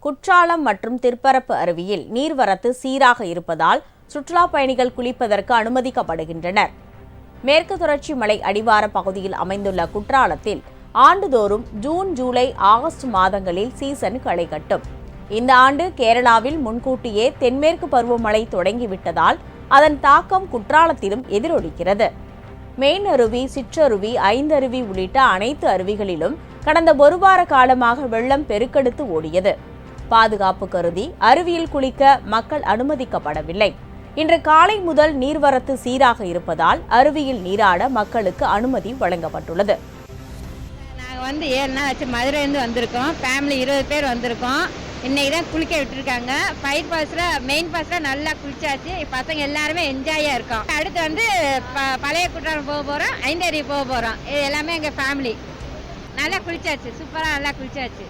குற்றாலம் மற்றும் திருப்பரப்பு அருவியில் நீர்வரத்து சீராக இருப்பதால் சுற்றுலா பயணிகள் குளிப்பதற்கு அனுமதிக்கப்படுகின்றனர். மேற்கு தொடர்ச்சி மலை அடிவார பகுதியில் அமைந்துள்ள குற்றாலத்தில் ஆண்டுதோறும் ஜூன், ஜூலை, ஆகஸ்ட் மாதங்களில் சீசன் களை கட்டும். இந்த ஆண்டு கேரளாவில் முன்கூட்டியே தென்மேற்கு பருவமழை தொடங்கிவிட்டதால் அதன் தாக்கம் குற்றாலத்திலும் எதிரொலிக்கிறது. மெயின் அருவி, சிற்றருவி, ஐந்தருவி உள்ளிட்ட அனைத்து அருவிகளிலும் கடந்த ஒரு வார காலமாக வெள்ளம் பெருக்கெடுத்து ஓடியது. பாதுகாப்பு கருதி அருவியில் குளிக்க மக்கள் அனுமதிக்கப்படவில்லை. இன்று காலை முதல் நீர்வரத்து சீராக இருப்பதால் அருவியில் நீராட மக்களுக்கு அனுமதி வழங்கப்பட்டுள்ளது. நாங்கள் 7 நாள் ஆச்சு, மதுரையிலேருந்து வந்திருக்கோம். ஃபேமிலி 20 பேர் வந்திருக்கோம். இன்னைக்கு தான் குளிக்க விட்டுருக்காங்க. ஃபயர் ஃபால்ஸில், மெயின் ஃபால்ஸில் நல்லா குளிச்சாச்சு. பசங்க எல்லாருமே என்ஜாயாக இருக்கோம். அடுத்து பழைய குற்றாலம் போக போகிறோம், ஐந்தருவி போக போகிறோம். இது எல்லாமே எங்கள் ஃபேமிலி. நல்லா குளிச்சாச்சு, சூப்பராக நல்லா குளிச்சாச்சு.